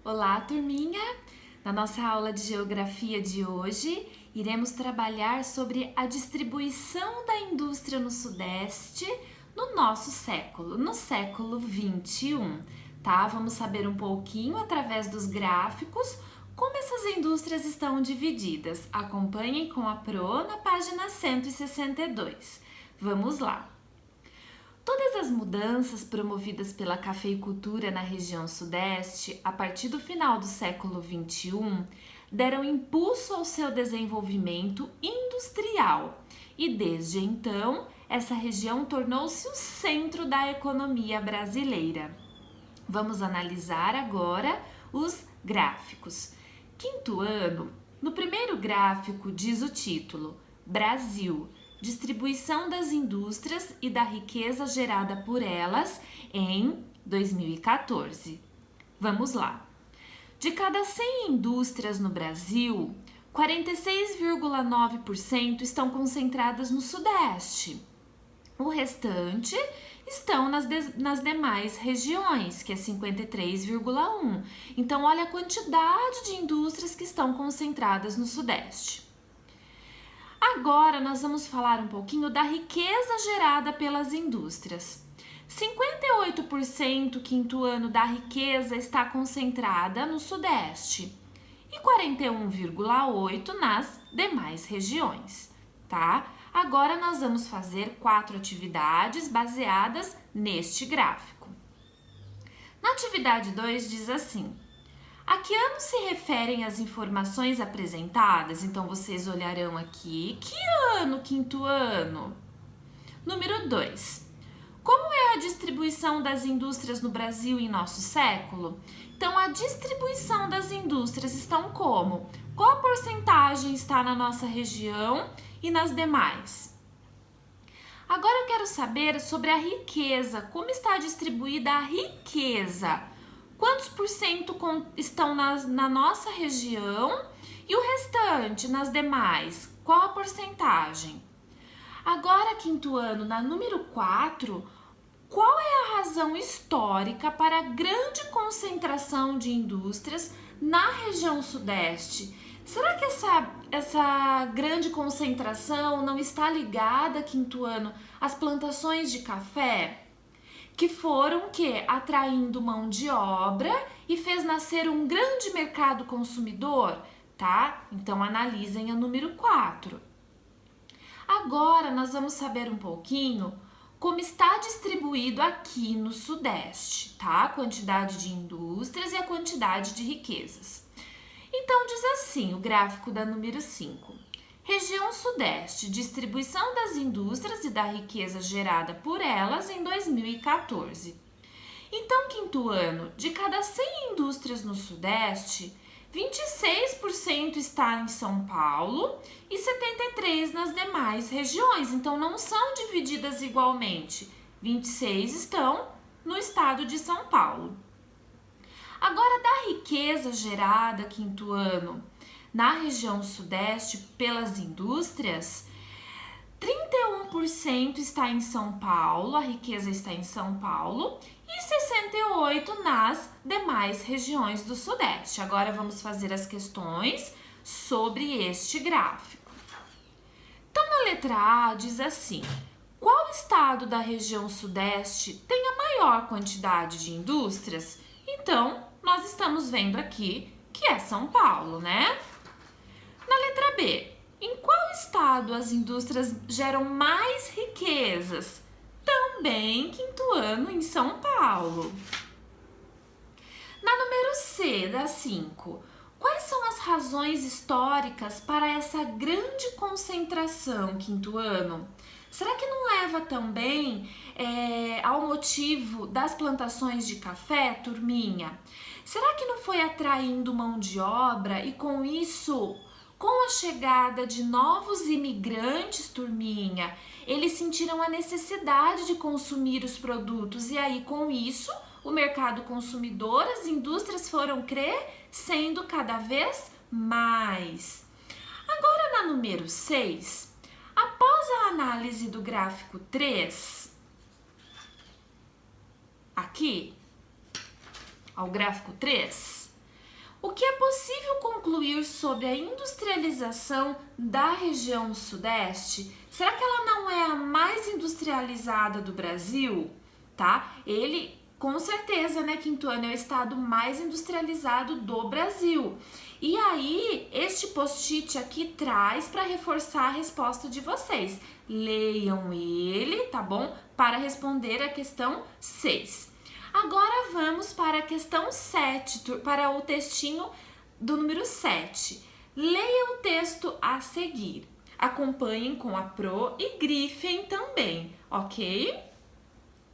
Olá, turminha! Na nossa aula de geografia de hoje, iremos trabalhar sobre a distribuição da indústria no Sudeste no nosso século, no século 21, tá? Vamos saber um pouquinho através dos gráficos como essas indústrias estão divididas. Acompanhem com a Pro na página 162. Vamos lá! Todas as mudanças promovidas pela cafeicultura na região sudeste, a partir do final do século XXI, deram impulso ao seu desenvolvimento industrial e, desde então, essa região tornou-se o centro da economia brasileira. Vamos analisar agora os gráficos. Quinto ano, no primeiro gráfico diz o título Brasil, distribuição das indústrias e da riqueza gerada por elas em 2014. Vamos lá. De cada 100 indústrias no Brasil, 46,9% estão concentradas no Sudeste. O restante estão nas demais regiões, que é 53,1%. Então, olha a quantidade de indústrias que estão concentradas no Sudeste. Agora nós vamos falar um pouquinho da riqueza gerada pelas indústrias. 58% quinto ano da riqueza está concentrada no Sudeste e 41,8% nas demais regiões, tá? Agora nós vamos fazer 4 atividades baseadas neste gráfico. Na atividade 2 diz assim: a que ano se referem as informações apresentadas? Então, vocês olharão aqui. Que ano, quinto ano? Número 2. Como é a distribuição das indústrias no Brasil em nosso século? Então, a distribuição das indústrias estão como? Qual a porcentagem está na nossa região e nas demais? Agora eu quero saber sobre a riqueza. Como está distribuída a riqueza? Quantos por cento estão na nossa região e o restante nas demais? Qual a porcentagem? Agora, quinto ano, na número 4, qual é a razão histórica para a grande concentração de indústrias na região sudeste? Será que essa grande concentração não está ligada, quinto ano, às plantações de café? Que foram atraindo mão de obra e fez nascer um grande mercado consumidor, tá? Então analisem a número 4. Agora nós vamos saber um pouquinho como está distribuído aqui no Sudeste, tá? A quantidade de indústrias e a quantidade de riquezas. Então diz assim o gráfico da número 5. Região Sudeste, distribuição das indústrias e da riqueza gerada por elas em 2014. Então, quinto ano, de cada 100 indústrias no Sudeste, 26% está em São Paulo e 73% nas demais regiões. Então, não são divididas igualmente. 26 estão no estado de São Paulo. Agora, da riqueza gerada, quinto ano, na região sudeste pelas indústrias, 31% está em São Paulo, a riqueza está em São Paulo, e 68% nas demais regiões do sudeste. Agora vamos fazer as questões sobre este gráfico. Então, na letra A diz assim: qual estado da região sudeste tem a maior quantidade de indústrias? Então, nós estamos vendo aqui que é São Paulo, né? Na letra B, em qual estado as indústrias geram mais riquezas? Também quinto ano em São Paulo. Na número C, da 5, quais são as razões históricas para essa grande concentração, quinto ano? Será que não leva também ao motivo das plantações de café, turminha? Será que não foi atraindo mão de obra e com isso, com a chegada de novos imigrantes, turminha, eles sentiram a necessidade de consumir os produtos e aí com isso o mercado consumidor, as indústrias foram crescendo cada vez mais. Agora na número 6, após a análise do gráfico 3, aqui, ao gráfico 3, O que é possível concluir sobre a industrialização da região sudeste? Será que ela não é a mais industrializada do Brasil? Tá? Ele, com certeza, né, Quinto Ano é o estado mais industrializado do Brasil. E aí, este post-it aqui traz para reforçar a resposta de vocês. Leiam ele, tá bom? Para responder a questão 6. Agora vamos para a questão 7, para o textinho do número 7. Leia o texto a seguir. Acompanhem com a Pro e grifem também, ok?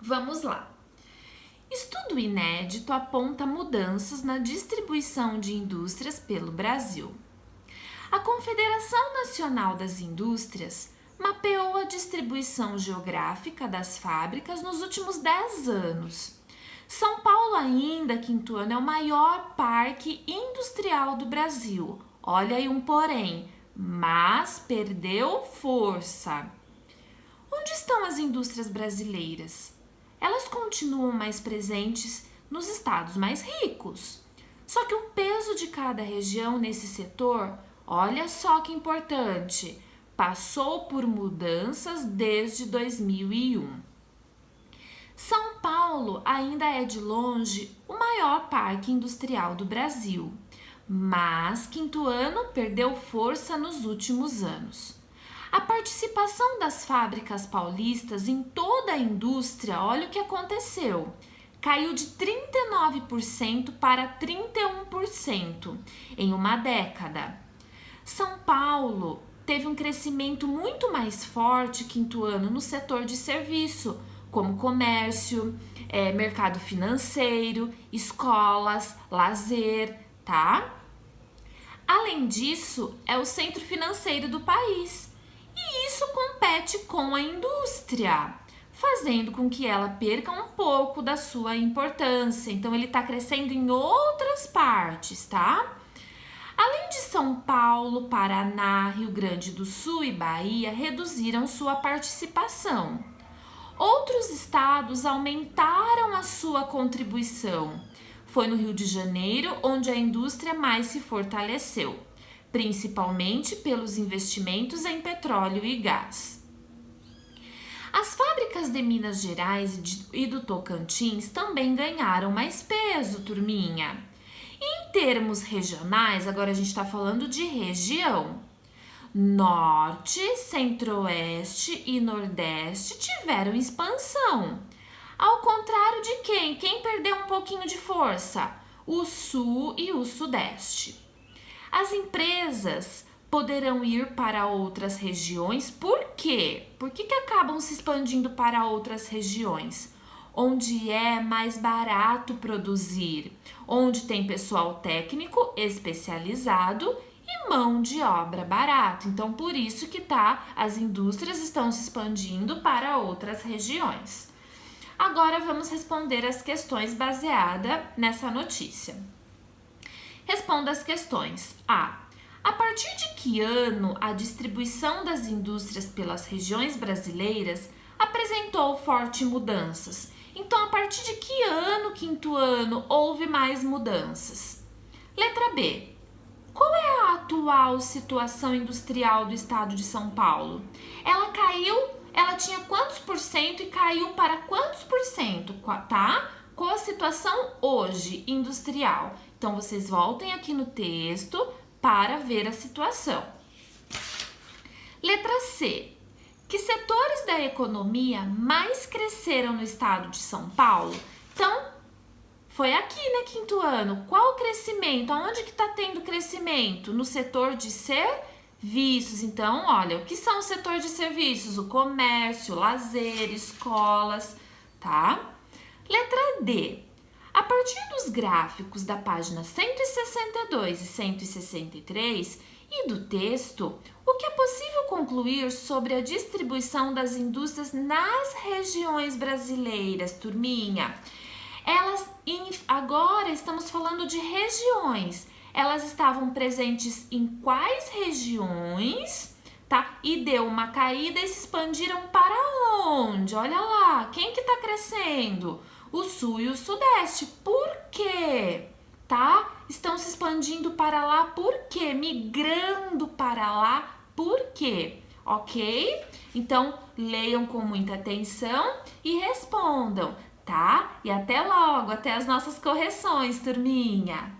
Vamos lá. Estudo inédito aponta mudanças na distribuição de indústrias pelo Brasil. A Confederação Nacional das Indústrias mapeou a distribuição geográfica das fábricas nos últimos 10 anos. São Paulo ainda, Quinto Ano, é o maior parque industrial do Brasil. Olha aí um porém, mas perdeu força. Onde estão as indústrias brasileiras? Elas continuam mais presentes nos estados mais ricos. Só que o peso de cada região nesse setor, olha só que importante, passou por mudanças desde 2001. São Paulo ainda é de longe o maior parque industrial do Brasil, mas Quinto Ano perdeu força nos últimos anos. A participação das fábricas paulistas em toda a indústria, olha o que aconteceu, caiu de 39% para 31% em uma década. São Paulo teve um crescimento muito mais forte Quinto Ano no setor de serviço, como comércio, mercado financeiro, escolas, lazer, tá? Além disso, é o centro financeiro do país e isso compete com a indústria, fazendo com que ela perca um pouco da sua importância. Então, ele está crescendo em outras partes, tá? Além de São Paulo, Paraná, Rio Grande do Sul e Bahia reduziram sua participação. Outros estados aumentaram a sua contribuição. Foi no Rio de Janeiro onde a indústria mais se fortaleceu, principalmente pelos investimentos em petróleo e gás. As fábricas de Minas Gerais e do Tocantins também ganharam mais peso, turminha. Em termos regionais, agora a gente está falando de região. Norte, Centro-Oeste e Nordeste tiveram expansão. Ao contrário de quem? Quem perdeu um pouquinho de força? O Sul e o Sudeste. As empresas poderão ir para outras regiões. Por quê? Por que acabam se expandindo para outras regiões? Onde é mais barato produzir, onde tem pessoal técnico especializado e mão de obra barata. Então, por isso que as indústrias estão se expandindo para outras regiões. Agora vamos responder as questões baseadas nessa notícia. Responda as questões. A partir de que ano a distribuição das indústrias pelas regiões brasileiras apresentou fortes mudanças? Então, a partir de que ano, Quinto Ano, houve mais mudanças? Letra B. Qual é a atual situação industrial do estado de São Paulo? Ela tinha quantos por cento e caiu para quantos por cento, tá? Qual a situação hoje industrial? Então, vocês voltem aqui no texto para ver a situação. Letra C. Que setores da economia mais cresceram no estado de São Paulo? Então, foi aqui, né, Quinto Ano? Qual o crescimento? Aonde que está tendo crescimento? No setor de serviços. Então, olha, o que são o setor de serviços? O comércio, lazer, escolas, tá? Letra D. A partir dos gráficos da página 162 e 163 e do texto, o que é possível concluir sobre a distribuição das indústrias nas regiões brasileiras, turminha? Agora estamos falando de regiões. Elas estavam presentes em quais regiões, tá? E deu uma caída e se expandiram para onde? Olha lá, quem que tá crescendo? O Sul e o Sudeste. Por quê? tá? Estão se expandindo para lá por quê? Migrando para lá por quê? Ok? Então, leiam com muita atenção e respondam, tá? E até logo, até as nossas correções, turminha!